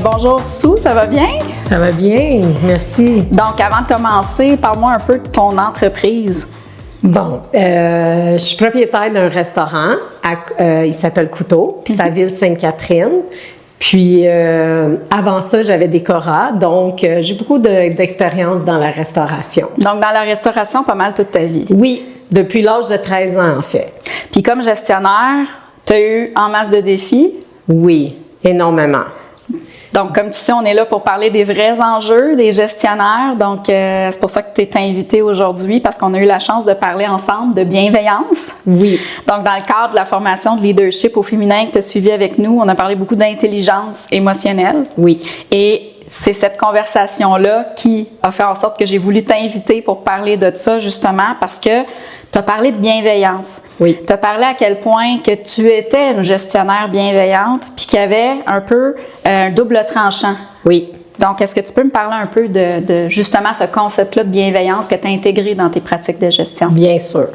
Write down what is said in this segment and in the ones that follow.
Bonjour Sue, ça va bien? Ça va bien, merci. Donc, avant de commencer, parle-moi un peu de ton entreprise. Bon, je suis propriétaire d'un restaurant, il s'appelle Couteau, puis c'est à Ville-Sainte-Catherine. Puis avant ça, j'avais des Cora, donc j'ai beaucoup d'expérience dans la restauration. Donc, dans la restauration, pas mal toute ta vie. Oui, depuis l'âge de 13 ans en fait. Puis comme gestionnaire, tu as eu en masse de défis? Oui, énormément. Donc, comme tu sais, on est là pour parler des vrais enjeux des gestionnaires. Donc, c'est pour ça que tu es invité aujourd'hui, parce qu'on a eu la chance de parler ensemble de bienveillance. Oui. Donc, dans le cadre de la formation de leadership au féminin que tu as suivi avec nous, on a parlé beaucoup d'intelligence émotionnelle. Oui. Et c'est cette conversation-là qui a fait en sorte que j'ai voulu t'inviter pour parler de ça, justement, parce que tu as parlé de bienveillance. Oui. Tu as parlé à quel point que tu étais une gestionnaire bienveillante, puis qu'il y avait un peu un double tranchant. Oui. Donc, est-ce que tu peux me parler un peu de justement ce concept-là de bienveillance que tu as intégré dans tes pratiques de gestion? Bien sûr.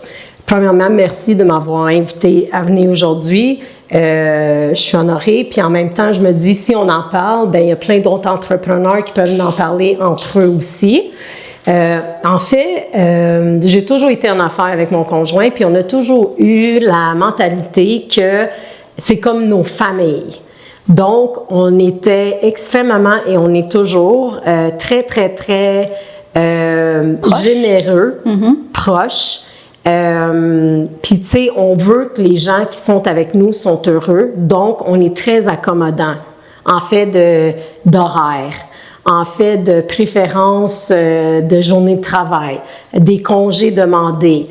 Premièrement, merci de m'avoir invité à venir aujourd'hui. Je suis honorée, puis en même temps, je me dis, si on en parle, bien, il y a plein d'autres entrepreneurs qui peuvent en parler entre eux aussi. En fait, j'ai toujours été en affaires avec mon conjoint, puis on a toujours eu la mentalité que c'est comme nos familles. Donc, on était extrêmement, et on est toujours très, très, très généreux, proches. Puis, tu sais, on veut que les gens qui sont avec nous sont heureux, donc on est très accommodant en fait d'horaire, en fait de préférence de journée de travail, des congés demandés,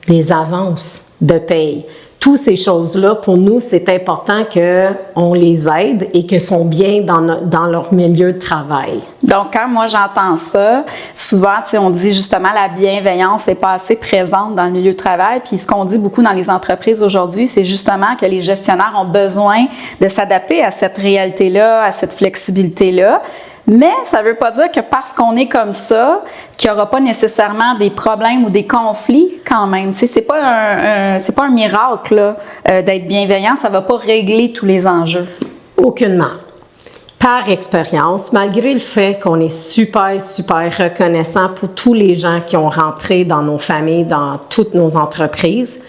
des avances de paye. Toutes ces choses-là, pour nous, c'est important qu'on les aide et qu'ils sont bien dans leur milieu de travail. Donc, quand moi j'entends ça, souvent, tu sais, on dit justement la bienveillance n'est pas assez présente dans le milieu de travail. Puis ce qu'on dit beaucoup dans les entreprises aujourd'hui, c'est justement que les gestionnaires ont besoin de s'adapter à cette réalité-là, à cette flexibilité-là. Mais ça ne veut pas dire que parce qu'on est comme ça, qu'il n'y aura pas nécessairement des problèmes ou des conflits quand même. Tu sais, c'est pas un miracle là, d'être bienveillant, ça ne va pas régler tous les enjeux. Aucunement. Par expérience, malgré le fait qu'on est super, super reconnaissant pour tous les gens qui ont rentré dans nos familles, dans toutes nos entreprises,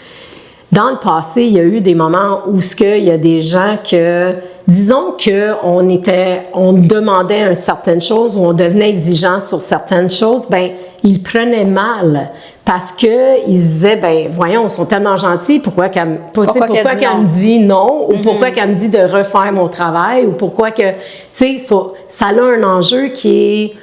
dans le passé, il y a eu des moments où il y a des gens que, disons qu'on demandait certaines choses ou on devenait exigeant sur certaines choses, ben ils prenaient mal parce que ils se disaient, ben voyons, ils sont tellement gentils, pourquoi qu'elle me dit non ou pourquoi qu'elle me dit de refaire mon travail ou pourquoi que, tu sais, ça a un enjeu qui est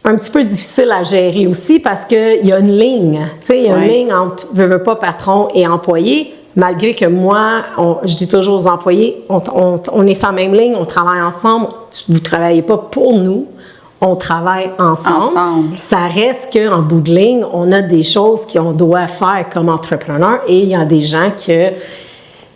un petit peu difficile à gérer aussi parce qu'il y a une ligne, tu sais, il y a une ligne entre veux pas patron et employé, malgré que moi, je dis toujours aux employés, on est sur la même ligne, on travaille ensemble, vous ne travaillez pas pour nous, on travaille ensemble. Ça reste qu'en bout de ligne, on a des choses qu'on doit faire comme entrepreneur et il y a des gens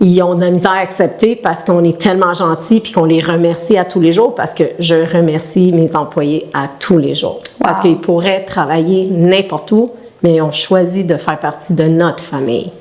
ils ont de la misère à accepter parce qu'on est tellement gentils puis qu'on les remercie à tous les jours parce que je remercie mes employés à tous les jours. Parce qu'ils pourraient travailler n'importe où, mais ils ont choisi de faire partie de notre famille.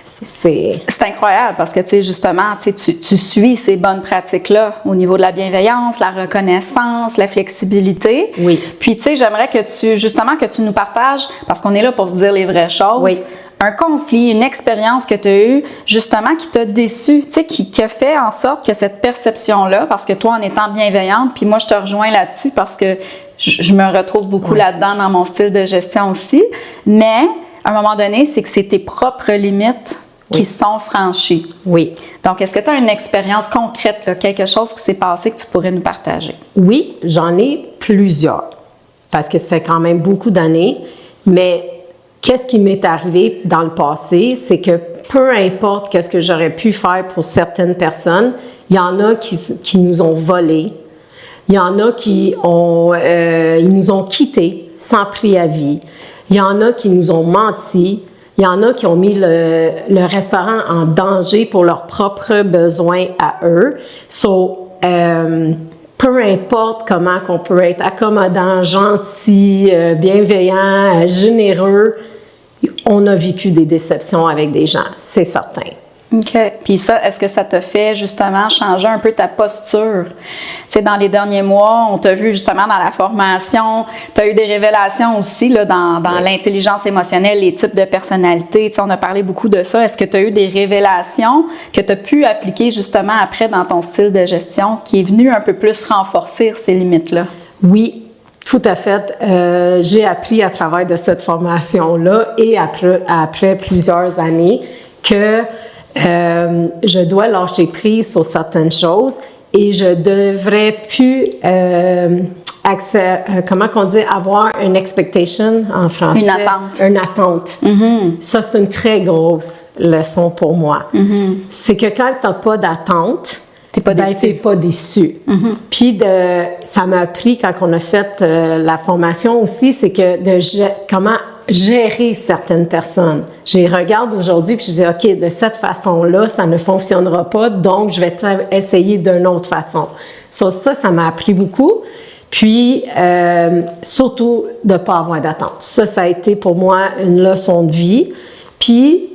C'est incroyable parce que, tu sais, justement, tu suis ces bonnes pratiques-là au niveau de la bienveillance, la reconnaissance, la flexibilité. Oui. Puis, tu sais, j'aimerais que tu nous partages, parce qu'on est là pour se dire les vraies choses. Oui. Un conflit, une expérience que tu as eue, justement, qui t'a déçu, tu sais, qui a fait en sorte que cette perception-là, parce que toi, en étant bienveillante, puis moi, je te rejoins là-dessus parce que je me retrouve beaucoup là-dedans dans mon style de gestion aussi, mais à un moment donné, c'est que c'est tes propres limites qui sont franchies. Oui. Donc, est-ce que tu as une expérience concrète, là, quelque chose qui s'est passé que tu pourrais nous partager? Oui, j'en ai plusieurs, parce que ça fait quand même beaucoup d'années, mais qu'est-ce qui m'est arrivé dans le passé, c'est que peu importe ce que j'aurais pu faire pour certaines personnes, il y en a qui nous ont volé, il y en a ils nous ont quittés sans préavis, il y en a qui nous ont menti, il y en a qui ont mis le restaurant en danger pour leurs propres besoins à eux. Peu importe comment qu'on peut être accommodant, gentil, bienveillant, généreux, on a vécu des déceptions avec des gens, c'est certain. OK. Puis ça, est-ce que ça t'a fait justement changer un peu ta posture? Tu sais, dans les derniers mois, on t'a vu justement dans la formation, tu as eu des révélations aussi là, dans l'intelligence émotionnelle, les types de personnalités. Tu sais, on a parlé beaucoup de ça. Est-ce que tu as eu des révélations que tu as pu appliquer justement après dans ton style de gestion qui est venu un peu plus renforcer ces limites-là? Oui, tout à fait. J'ai appris à travers de cette formation-là et après plusieurs années que je dois lâcher prise sur certaines choses et je devrais plus comment qu'on dit, avoir une expectation en français? Une attente. Une attente. Ça, c'est une très grosse leçon pour moi. C'est que quand tu n'as pas d'attente, T'es pas déçu. t'es pas déçu. Puis ça m'a appris quand on a fait la formation aussi, c'est que comment gérer certaines personnes. Je les regarde aujourd'hui puis je dis, OK, de cette façon-là, ça ne fonctionnera pas, donc je vais essayer d'une autre façon. Ça m'a appris beaucoup. Puis, surtout, de ne pas avoir d'attente. Ça a été pour moi une leçon de vie. Puis,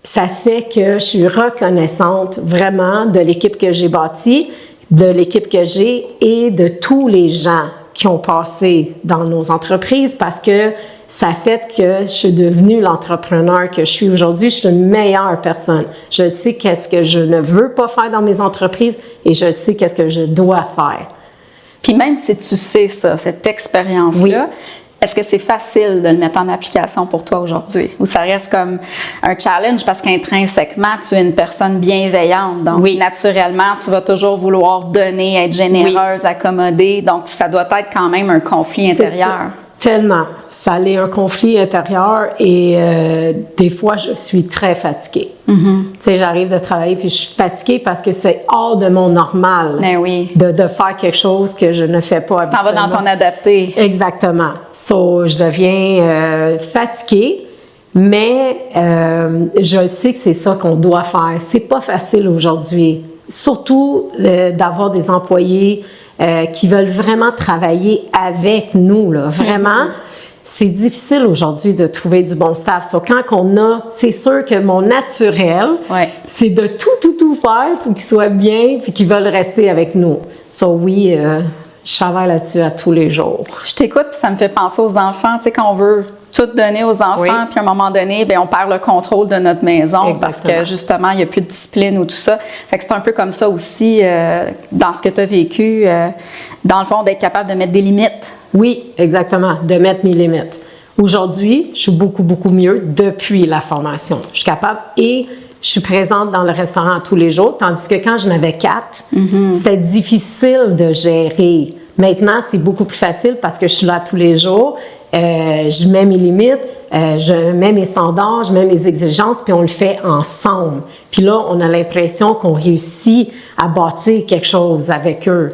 ça fait que je suis reconnaissante vraiment de l'équipe que j'ai bâtie, de l'équipe que j'ai et de tous les gens qui ont passé dans nos entreprises parce que ça fait que je suis devenue l'entrepreneur que je suis aujourd'hui. Je suis une meilleure personne. Je sais qu'est-ce que je ne veux pas faire dans mes entreprises et je sais qu'est-ce que je dois faire. Puis même si tu sais ça, cette expérience-là, est-ce que c'est facile de le mettre en application pour toi aujourd'hui? Ou ça reste comme un challenge parce qu'intrinsèquement, tu es une personne bienveillante. Donc, naturellement, tu vas toujours vouloir donner, être généreuse, accommoder. Donc, ça doit être quand même un conflit intérieur. Tellement. Ça allait un conflit intérieur et des fois, je suis très fatiguée. Tu sais, j'arrive de travailler puis je suis fatiguée parce que c'est hors de mon normal de faire quelque chose que je ne fais pas habituellement. Tu t'en vas dans ton adapté. Exactement. Je deviens fatiguée, mais je sais que c'est ça qu'on doit faire. C'est pas facile aujourd'hui. Surtout d'avoir des employés qui veulent vraiment travailler avec nous, là. Vraiment, c'est difficile aujourd'hui de trouver du bon staff. C'est sûr que mon naturel, c'est de tout faire pour qu'ils soient bien puis qu'ils veulent rester avec nous. Oui, je travaille là-dessus à tous les jours. Je t'écoute puis ça me fait penser aux enfants, tu sais, qu'on veut tout donner aux enfants, puis à un moment donné, bien, on perd le contrôle de notre maison parce que justement, il n'y a plus de discipline ou tout ça. Fait que c'est un peu comme ça aussi dans ce que tu as vécu, dans le fond, d'être capable de mettre des limites. Oui, exactement, de mettre mes limites. Aujourd'hui, je suis beaucoup mieux depuis la formation. Je suis capable et je suis présente dans le restaurant tous les jours, tandis que quand j'en avais 4, c'était difficile de gérer. Maintenant, c'est beaucoup plus facile parce que je suis là tous les jours. Je mets mes limites, je mets mes standards, je mets mes exigences, puis on le fait ensemble. Puis là, on a l'impression qu'on réussit à bâtir quelque chose avec eux.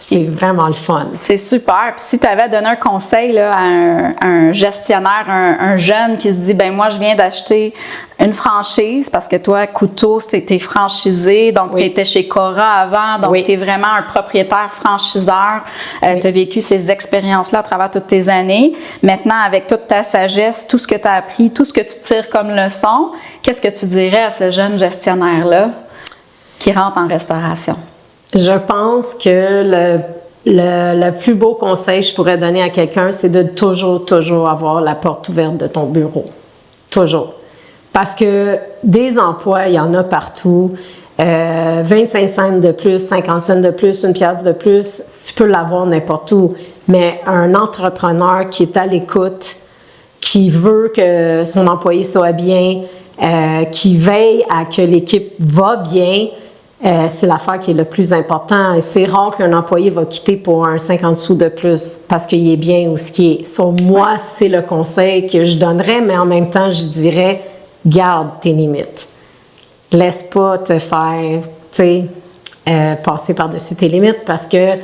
C'est vraiment le fun. C'est super. Puis si tu avais donné un conseil là, à un gestionnaire, un jeune qui se dit, ben moi, je viens d'acheter une franchise parce que toi, Couteau, t'es franchisé, donc tu étais chez Cora avant, donc tu es vraiment un propriétaire franchiseur. Tu as vécu ces expériences-là à travers toutes tes années. Maintenant, avec toute ta sagesse, tout ce que tu as appris, tout ce que tu tires comme leçon, qu'est-ce que tu dirais à ce jeune gestionnaire-là qui rentre en restauration? Je pense que le plus beau conseil que je pourrais donner à quelqu'un, c'est de toujours avoir la porte ouverte de ton bureau. Toujours. Parce que des emplois, il y en a partout. 25 cents de plus, 50 cents de plus, une pièce de plus, tu peux l'avoir n'importe où. Mais un entrepreneur qui est à l'écoute, qui veut que son employé soit bien, qui veille à que l'équipe va bien, c'est l'affaire qui est le plus important. Et c'est rare qu'un employé va quitter pour un 50 sous de plus parce qu'il est bien ou ce qui est. Sur moi, c'est le conseil que je donnerais, mais en même temps, je dirais, garde tes limites. Laisse pas te faire, passer par-dessus tes limites parce que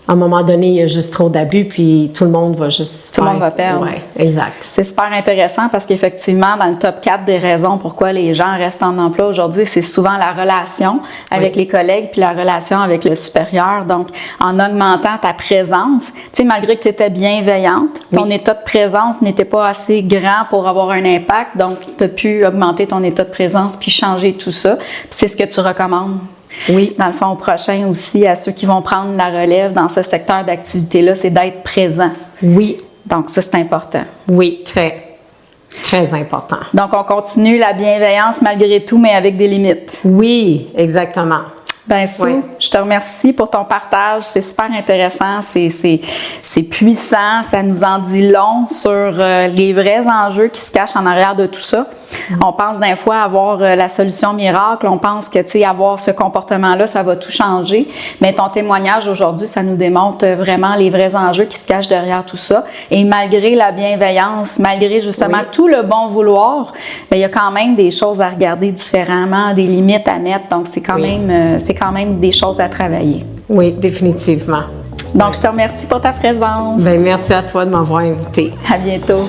à un moment donné, il y a juste trop d'abus, puis tout le monde va juste... Tout le monde va perdre. Oui, exact. C'est super intéressant parce qu'effectivement, dans le top 4 des raisons pourquoi les gens restent en emploi aujourd'hui, c'est souvent la relation avec les collègues puis la relation avec le supérieur. Donc, en augmentant ta présence, tu sais, malgré que tu étais bienveillante, ton état de présence n'était pas assez grand pour avoir un impact. Donc, tu as pu augmenter ton état de présence puis changer tout ça. Puis c'est ce que tu recommandes. Oui. Dans le fond, au prochain aussi, à ceux qui vont prendre la relève dans ce secteur d'activité-là, c'est d'être présent. Oui. Donc, ça, c'est important. Oui, très, très important. Donc, on continue la bienveillance malgré tout, mais avec des limites. Oui, exactement. Ben Sue, je te remercie pour ton partage. C'est super intéressant, c'est puissant, ça nous en dit long sur les vrais enjeux qui se cachent en arrière de tout ça. On pense d'un fois avoir la solution miracle, on pense que, tu sais, avoir ce comportement-là, ça va tout changer. Mais ton témoignage aujourd'hui, ça nous démontre vraiment les vrais enjeux qui se cachent derrière tout ça. Et malgré la bienveillance, malgré justement tout le bon vouloir, bien, il y a quand même des choses à regarder différemment, des limites à mettre. Donc, c'est quand même des choses à travailler. Oui, définitivement. Donc, je te remercie pour ta présence. Bien, merci à toi de m'avoir invitée. À bientôt.